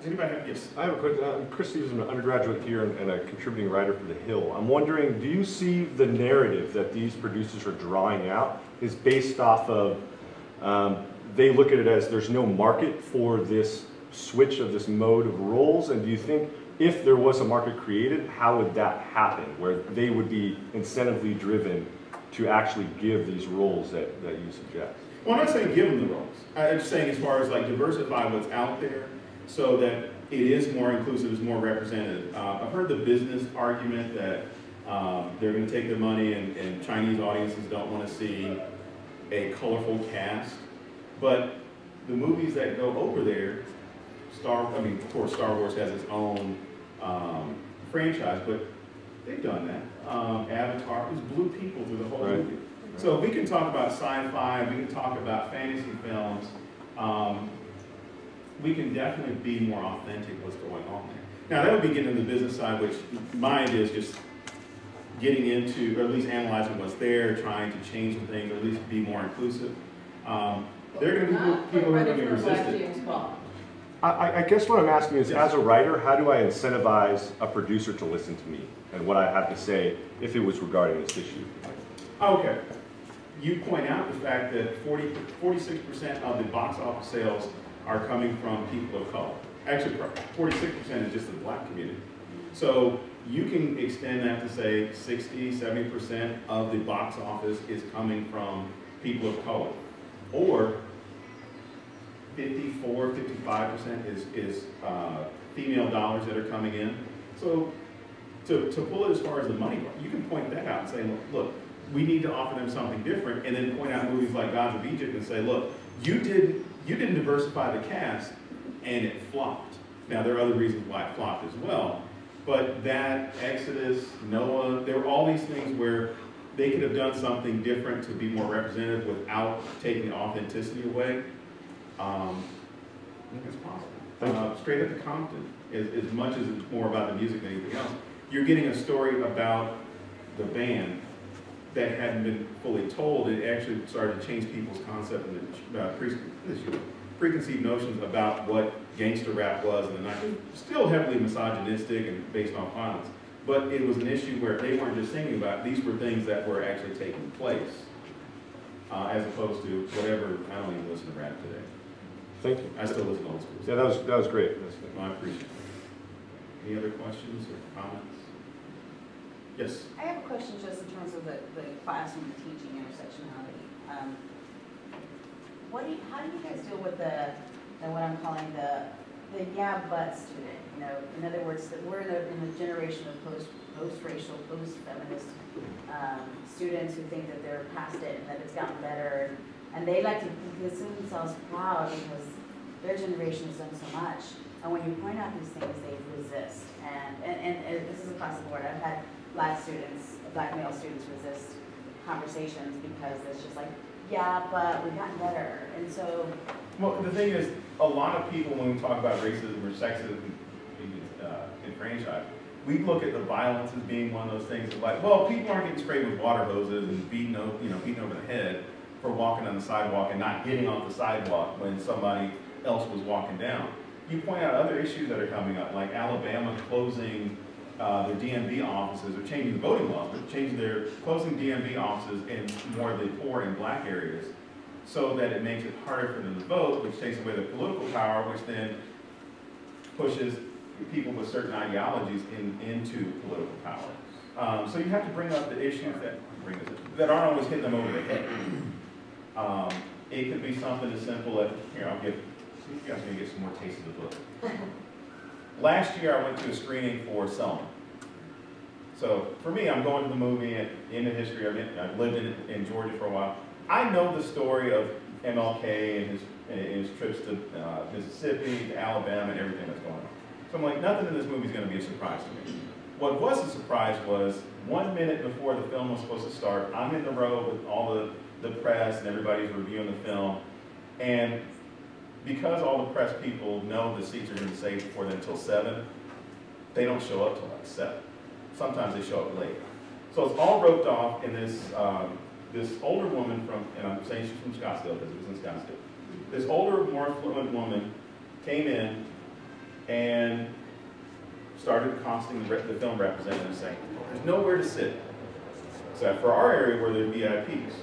Does anybody have, yes? I have a question. Chris Stevens, an undergraduate here and a contributing writer for The Hill. I'm wondering, do you see the narrative that these producers are drawing out is based off of, they look at it as there's no market for this switch of this mode of roles, and do you think if there was a market created, how would that happen, where they would be incentively driven to actually give these roles that you suggest? Well, I'm not saying give them the roles. I'm just saying as far as like diversify what's out there so that it is more inclusive, it's more representative. I've heard the business argument that they're going to take their money and Chinese audiences don't want to see a colorful cast. But the movies that go over there, of course Star Wars has its own franchise, but they've done that. Avatar was blue people through the whole movie. So we can talk about sci-fi, we can talk about fantasy films. We can definitely be more authentic what's going on there. Now that would be getting into the business side, which my idea is just getting into, or at least analyzing what's there, trying to change some things, or at least be more inclusive. There are going to be people who are going to be resistant. I guess what I'm asking is, as a writer, how do I incentivize a producer to listen to me and what I have to say if it was regarding this issue? Okay. You point out the fact that 46% of the box office sales are coming from people of color. Actually, 46% is just the black community. So you can extend that to say 60, 70% of the box office is coming from people of color. Or 54, 55% is female dollars that are coming in. So to pull it as far as the money, you can point that out and say, look, we need to offer them something different, and then point out movies like Gods of Egypt and say, look, you didn't diversify the cast, and it flopped. Now, there are other reasons why it flopped as well, but that, Exodus, Noah, there were all these things where they could have done something different to be more representative without taking the authenticity away. I think it's possible. Straight Outta Compton, as much as it's more about the music than anything else, you're getting a story about the band that hadn't been fully told. It actually started to change people's concept and preconceived notions about what gangster rap was in the 90s. Still heavily misogynistic and based on violence, but it was an issue where they weren't just singing about it. These were things that were actually taking place, as opposed to whatever. I don't even listen to rap today. Thank you. I still listen to old school. Yeah, that was great. I appreciate it. Any other questions or comments? Yes. I have a question just in terms of the classroom teaching intersectionality. How do you guys deal with the what I'm calling the yeah but student? You know, in other words, that we're in a generation of post-racial, post-feminist students who think that they're past it and that it's gotten better, and they like to consider themselves proud because their generation has done so much. And when you point out these things, they resist. And this is across the board. I've had black male students resist conversations because it's just like, yeah, but we've gotten better. And so... Well, the thing is, a lot of people, when we talk about racism or sexism in franchise, we look at the violence as being one of those things of like, well, people aren't getting sprayed with water hoses and beaten over the head for walking on the sidewalk and not getting off the sidewalk when somebody else was walking down. You point out other issues that are coming up, like Alabama closing their DMV offices, or changing the voting laws, but closing DMV offices in more of the poor and black areas, so that it makes it harder for them to vote, which takes away their political power, which then pushes people with certain ideologies into political power. So you have to bring up the issues that aren't always hitting them over the head. It could be something as simple as, here, you guys are going to get some more taste of the book. Last year I went to a screening for Selma. So for me, I'm going to the movie and in the history of it. I've lived in Georgia for a while. I know the story of MLK and his trips to Mississippi, to Alabama, and everything that's going on. So I'm like, nothing in this movie is going to be a surprise to me. What was a surprise was 1 minute before the film was supposed to start, I'm in the row with all the press and everybody's reviewing the film. And because all the press people know the seats are going to be saved for them until 7, they don't show up till like 7. Sometimes they show up late. So it's all roped off, and this older woman and I'm saying she's from Scottsdale because it was in Scottsdale. This older, more affluent woman came in, and started accosting the film representative saying, there's nowhere to sit. So for our area where there are VIPs,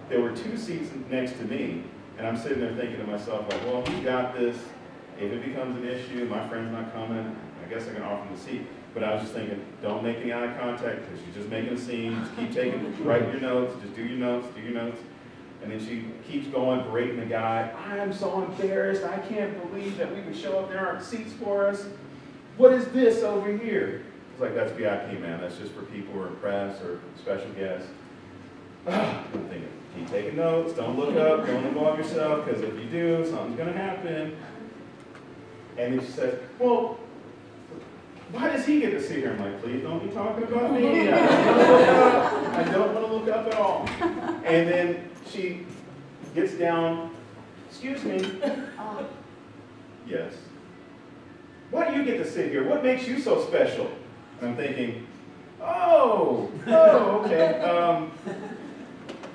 there were 2 seats next to me, and I'm sitting there thinking to myself, like, well, we got this. If it becomes an issue, my friend's not coming, I guess I can offer him a seat. But I was just thinking, don't make any eye contact, because she's just making a scene. Just keep write your notes, just do your notes, do your notes. And then she keeps going, berating the guy. I'm so embarrassed. I can't believe that we would show up. There aren't seats for us. What is this over here? It's like, that's VIP, man. That's just for people who are press or special guests. I'm thinking, keep taking notes. Don't look up. Don't involve yourself, because if you do, something's going to happen. And then she says, well, why does he get to sit here? I'm like, please don't be talking about me. I don't want to look up at all. And then she gets down, excuse me. Yes. Why do you get to sit here? What makes you so special? And I'm thinking, oh, okay.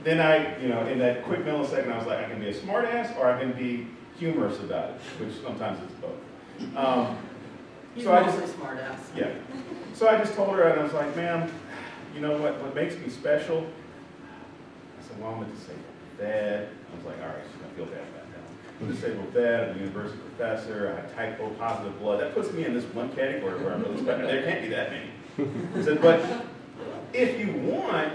Then I, in that quick millisecond, I was like, I can be a smart ass or I can be humorous about it, which sometimes it's both. So I just smart ass. Yeah. So I just told her, and I was like, ma'am, you know what makes me special? I said, well, I'm a disabled dad. I was like, all right, she's gonna feel bad about that. I'm a disabled dad, I'm a university professor, I have type O positive blood. That puts me in this one category where I'm really special. There can't be that many. I said, but if you want,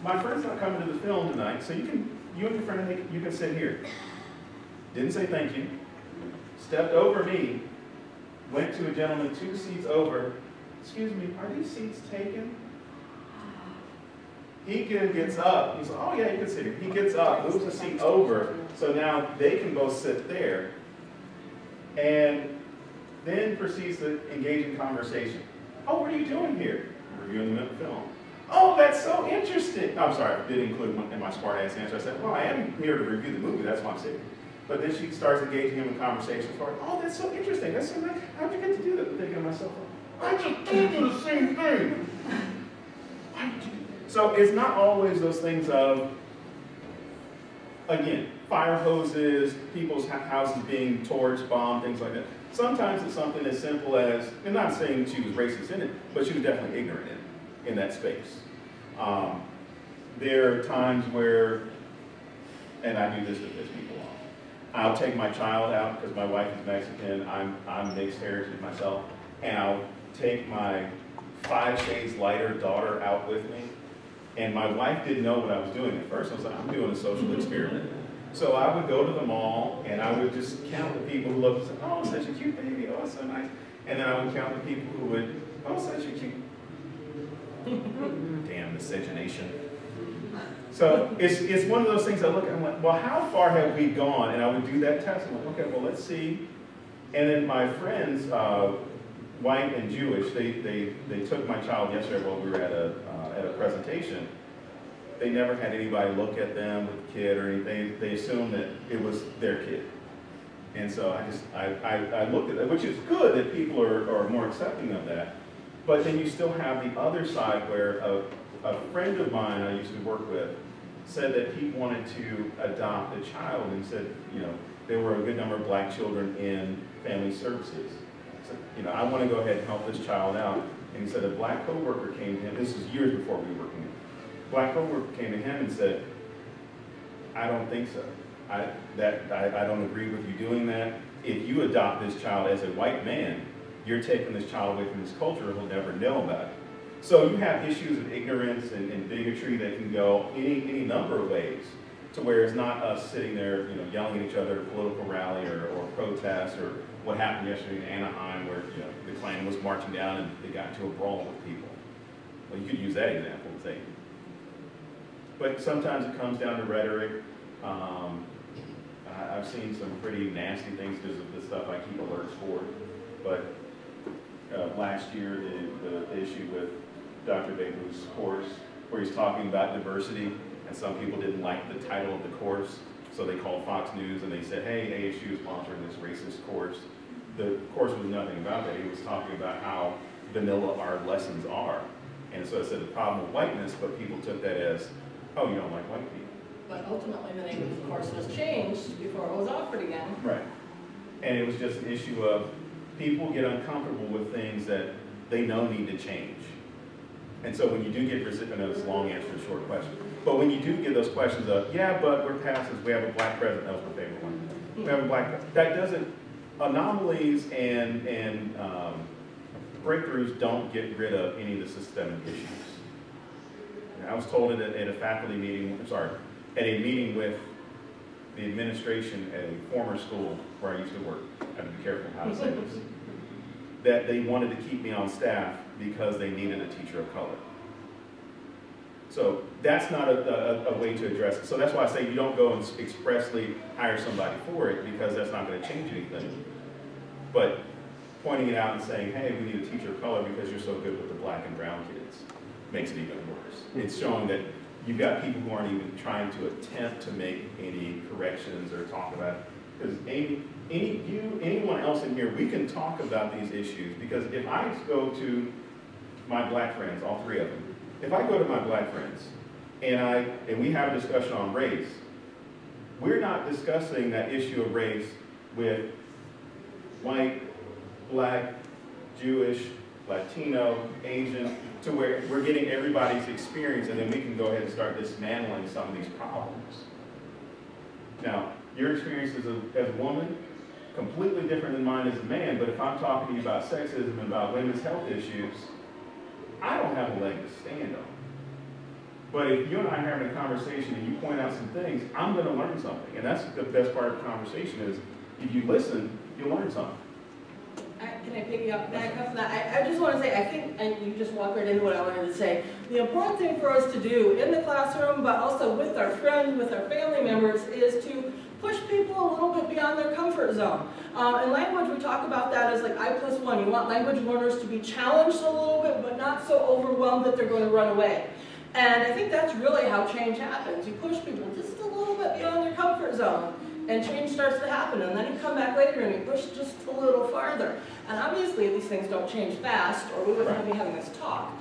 my friend's not coming to the film tonight, so you and your friend, you can sit here. Didn't say thank you. Stepped over me, went to a gentleman 2 seats over. Excuse me, are these seats taken? He gets up. He's like, oh yeah, you can sit here. He gets up, moves the seat over, so now they can both sit there. And then proceeds to engage in conversation. Oh, what are you doing here? Reviewing the film. Oh, that's so interesting. I'm sorry, I did include one in my smart ass answer. I said, well, I am here to review the movie, that's why I'm sitting here. But then she starts engaging him in conversation. Oh, that's so interesting. That's so nice. How'd you get to do that? I'm thinking to myself, I just told you the same thing. Why did you do that? So it's not always those things of, again, fire hoses, people's houses being torched, bombed, things like that. Sometimes it's something as simple as, and not saying she was racist in it, but she was definitely ignorant in that space. There are times where, and I do this to piss people off, I'll take my child out because my wife is Mexican, I'm mixed heritage myself, and I'll take my 5 shades lighter daughter out with me. And my wife didn't know what I was doing at first. I was like, I'm doing a social experiment. So I would go to the mall and I would just count the people who looked and say, oh, such a cute baby, oh, so nice. And then I would count the people who would, oh, such a cute. Damn miscegenation. So it's one of those things I look at, I'm like, well, how far have we gone? And I would do that test. I'm like, okay, well, let's see. And then my friends, white and Jewish, they took my child yesterday while we were at a presentation. They never had anybody look at them with a kid or anything. They assumed that it was their kid. And so I looked at that, which is good that people are more accepting of that. But then you still have the other side where a friend of mine I used to work with said that he wanted to adopt a child, and said, there were a good number of black children in family services. So, I want to go ahead and help this child out. And he said a black coworker came to him, this was years before we were working together. Black coworker came to him and said, I don't think so. I don't agree with you doing that. If you adopt this child as a white man, you're taking this child away from this culture, he'll never know about it. So you have issues of ignorance and bigotry that can go any number of ways, to where it's not us sitting there, yelling at each other at a political rally or protest, or what happened yesterday in Anaheim where the Klan was marching down and they got into a brawl with people. Well, you could use that example and say. But sometimes it comes down to rhetoric. I've seen some pretty nasty things because of the stuff I keep alerts for. But last year, the issue with Dr. Begu's course, where he's talking about diversity, and some people didn't like the title of the course, so they called Fox News and they said, hey, ASU is sponsoring this racist course. The course was nothing about that. He was talking about how vanilla our lessons are. And so I said the problem with whiteness, but people took that as, oh, you don't like white people. But ultimately the name of the course was changed before it was offered again. Right. And it was just an issue of people get uncomfortable with things that they know need to change. And so when you do get it's long answer, short question. But when you do get those questions of, yeah, but we're past this, we have a black president, that was my favorite one. We have a black, that doesn't, anomalies and breakthroughs don't get rid of any of the systemic issues. And I was told at a faculty meeting, at a meeting with the administration at a former school where I used to work, I have to be careful how to say this, that they wanted to keep me on staff because they needed a teacher of color. So that's not a way to address it. So that's why I say you don't go and expressly hire somebody for it, because that's not going to change anything. But pointing it out and saying, hey, we need a teacher of color because you're so good with the black and brown kids makes it even worse. It's showing that you've got people who aren't even trying to attempt to make any corrections or talk about it. Because anyone else in here, we can talk about these issues. Because if I go to my black friends, all three of them, if I go to my black friends and we have a discussion on race, we're not discussing that issue of race with white, black, Jewish, Latino, Asian, to where we're getting everybody's experience, and then we can go ahead and start dismantling some of these problems. Now, your experience as a woman, completely different than mine as a man, but if I'm talking to you about sexism and about women's health issues, I don't have a leg to stand on. But if you and I are having a conversation and you point out some things, I'm going to learn something. And that's the best part of the conversation is, if you listen, you'll learn something. Can I pick you up back up from that? I just want to say, I think, and you just walked right into what I wanted to say, the important thing for us to do in the classroom, but also with our friends, with our family members, is to push people a little bit beyond their comfort zone. In language, we talk about that as like I+1. You want language learners to be challenged a little bit, but not so overwhelmed that they're going to run away. And I think that's really how change happens. You push people just a little bit beyond their comfort zone, and change starts to happen. And then you come back later and you push just a little farther. And obviously, these things don't change fast, or we wouldn't be having this talk.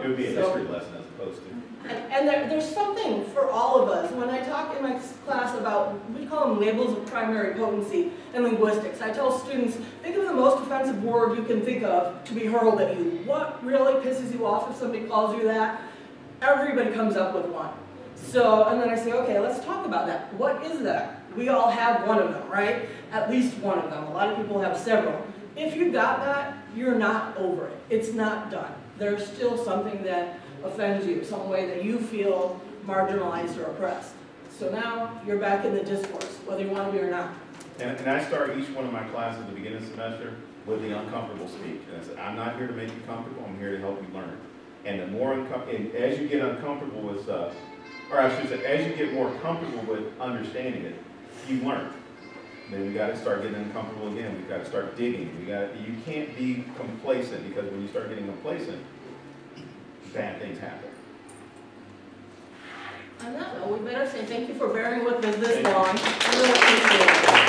It would be a history lesson as opposed to. And there's something for all of us. When I talk in my class about, we call them labels of primary potency in linguistics, I tell students, think of the most offensive word you can think of to be hurled at you. What really pisses you off if somebody calls you that? Everybody comes up with one. So, and then I say, okay, let's talk about that. What is that? We all have one of them, right? At least one of them. A lot of people have several. If you got that, you're not over it. It's not done. There's still something that offends you, some way that you feel marginalized or oppressed. So now you're back in the discourse, whether you want to be or not. And I start each one of my classes at the beginning of the semester with the uncomfortable speech. And I said, I'm not here to make you comfortable, I'm here to help you learn. And the more as you get uncomfortable with stuff, or I should say, as you get more comfortable with understanding it, you learn. Then we got to start getting uncomfortable again. We've got to start digging. You can't be complacent, because when you start getting complacent, bad things happen. On that note, we better say thank you for bearing with us this long. I really appreciate it.